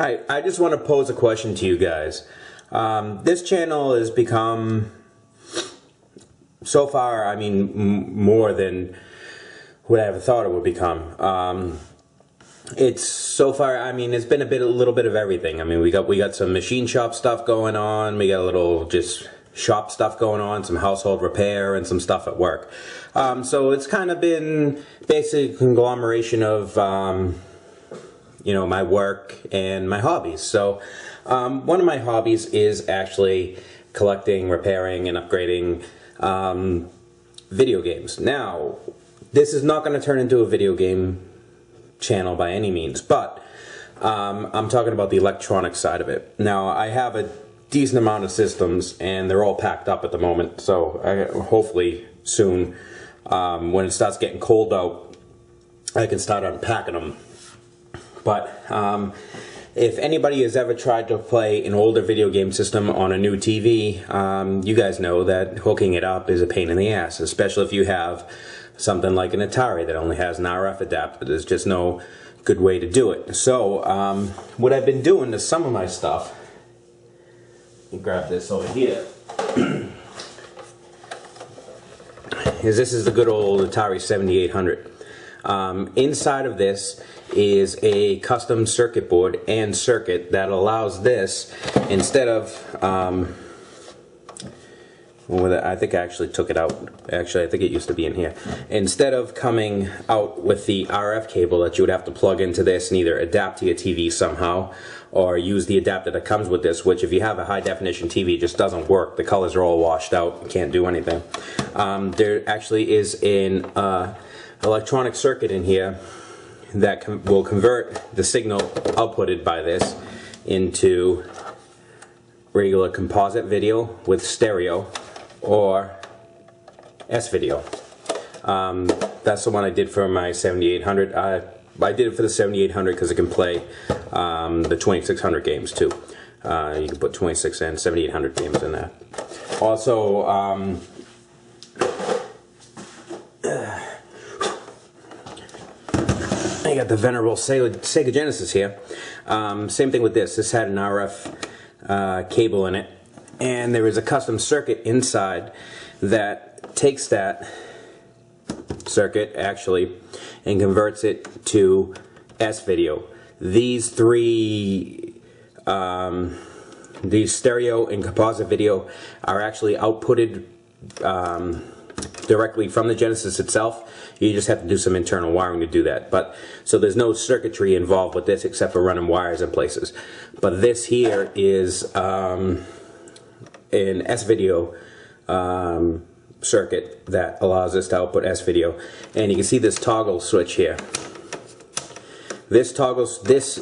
Alright, I just want to pose a question to you guys. This channel has become, so far, I mean, more than what I ever thought it would become. It's so far, I mean, it's been a little bit of everything. I mean, we got some machine shop stuff going on, we got a little just shop stuff going on, some household repair, and some stuff at work. So it's kind of been basically a conglomeration of you know, my work and my hobbies. So one of my hobbies is actually collecting, repairing, and upgrading video games. Now, this is not going to turn into a video game channel by any means, but I'm talking about the electronic side of it. Now, I have a decent amount of systems, and they're all packed up at the moment, so hopefully soon, when it starts getting cold out, I can start unpacking them. But if anybody has ever tried to play an older video game system on a new TV, you guys know that hooking it up is a pain in the ass, especially if you have something like an Atari that only has an RF adapter. There's just no good way to do it. So what I've been doing to some of my stuff, let me grab this over here, this is the good old Atari 7800. Inside of this is a custom circuit board and circuit that allows this, instead of I think I actually took it out. Actually, I think it used to be in here. Instead of coming out with the RF cable that you would have to plug into this and either adapt to your TV somehow, or use the adapter that comes with this, which if you have a high definition TV just doesn't work. The colors are all washed out. You can't do anything. There actually is an electronic circuit in here that will convert the signal outputted by this into regular composite video with stereo or S-video. That's the one I did for my 7800. I did it for the 7800 because it can play the 2600 games too. You can put 26 and 7800 games in there. Also, I got the venerable Sega Genesis here. Same thing with this. This had an RF cable in it, and there is a custom circuit inside that takes that circuit actually and converts it to S-video. These three, these stereo and composite video are actually outputted directly from the Genesis itself. You just have to do some internal wiring to do that. But so there's no circuitry involved with this except for running wires in places. But this here is an S-video circuit that allows us to output S-video. And you can see this toggle switch here. This toggles this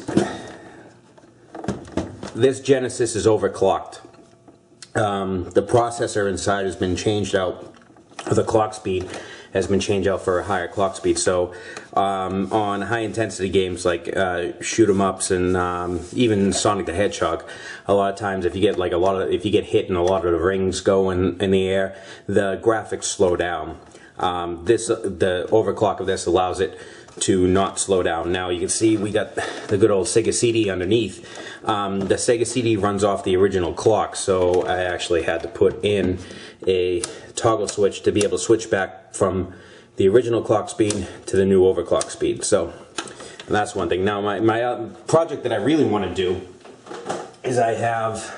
Genesis is overclocked. The processor inside has been changed out. The clock speed has been changed out for a higher clock speed. So on high intensity games like shoot 'em ups and even Sonic the Hedgehog, a lot of times if you get like if you get hit and a lot of the rings go in the air, the graphics slow down. The overclock of this allows it to not slow down. Now you can see we got the good old Sega CD underneath. The Sega CD runs off the original clock, so I actually had to put in a toggle switch to be able to switch back from the original clock speed to the new overclock speed. So that's one thing. Now my project that I really want to do is I have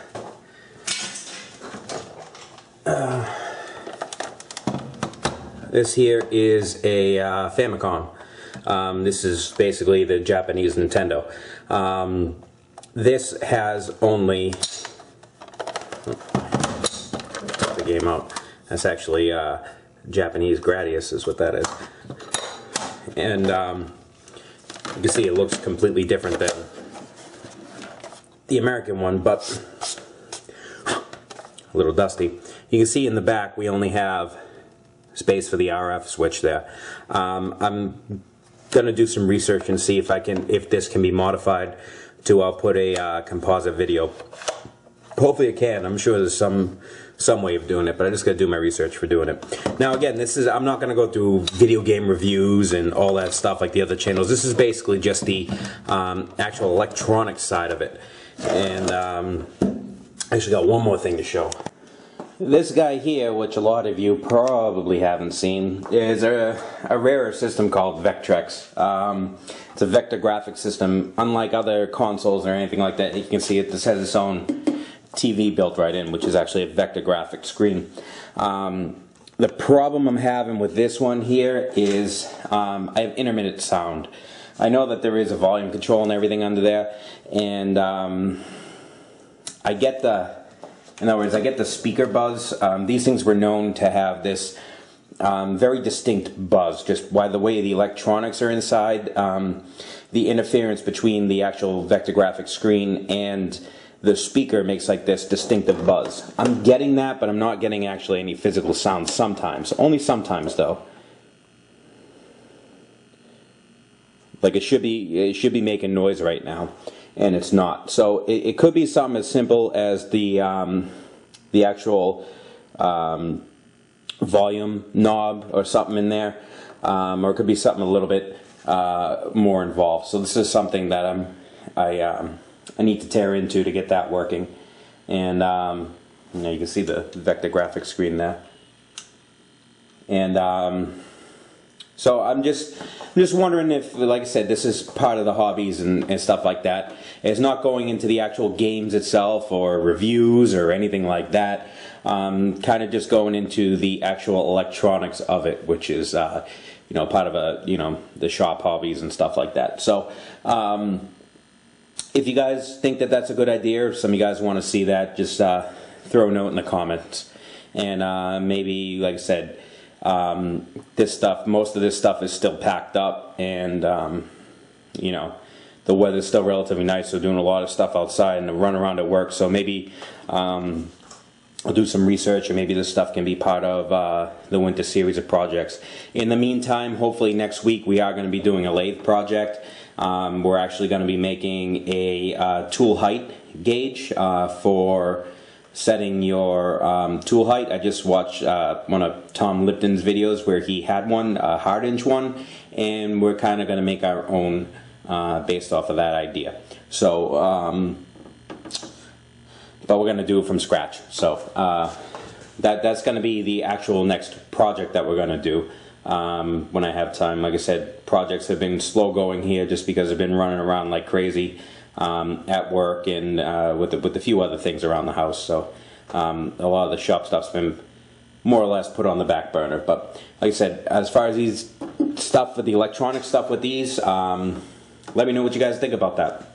this here is a Famicom. This is basically the Japanese Nintendo. This has only take the game out. That's actually Japanese Gradius is what that is. And you can see it looks completely different than the American one, but a little dusty. You can see in the back we only have space for the RF switch there. I'm going to do some research and see if this can be modified to output a composite video. Hopefully it can. I'm sure there's some some way of doing it, but I just got to do my research for doing it. Now again, I'm not going to go through video game reviews and all that stuff like the other channels. This is basically just the actual electronic side of it. And I actually got one more thing to show. This guy here, which a lot of you probably haven't seen, is a rarer system called Vectrex. It's a vector graphics system. Unlike other consoles or anything like that, you can see this has its own TV built right in, which is actually a vector graphics screen. The problem I'm having with this one here is I have intermittent sound. I know that there is a volume control and everything under there, and I get the speaker buzz. These things were known to have this very distinct buzz, just by the way the electronics are inside, the interference between the actual vector graphics screen and the speaker makes like this distinctive buzz. I'm getting that, but I'm not getting actually any physical sound sometimes. Only sometimes though. Like it should be making noise right now, and it's not. So it could be something as simple as the actual volume knob or something in there, or it could be something a little bit more involved. So this is something that I need to tear into to get that working. And you know, you can see the vector graphics screen there. And so I'm just wondering if, like I said, this is part of the hobbies and stuff like that. It's not going into the actual games itself or reviews or anything like that. Kind of just going into the actual electronics of it, which is you know, part of the shop hobbies and stuff like that. So if you guys think that that's a good idea, or if some of you guys want to see that, just throw a note in the comments. And maybe, like I said, most of this stuff is still packed up, and you know, the weather's still relatively nice, so doing a lot of stuff outside and a run around at work. So maybe I'll do some research, and maybe this stuff can be part of the winter series of projects. In the meantime, hopefully next week we are going to be doing a lathe project. We're actually going to be making a tool height gauge for setting your tool height. I just watched one of Tom Lipton's videos where he had one, a hard inch one, and we're kind of going to make our own based off of that idea. So, but we're going to do it from scratch. So that's going to be the actual next project that we're going to do when I have time. Like I said, projects have been slow going here just because I've been running around like crazy at work and with a few other things around the house. So a lot of the shop stuff's been more or less put on the back burner. But like I said, as far as these stuff, with the electronic stuff with these, let me know what you guys think about that.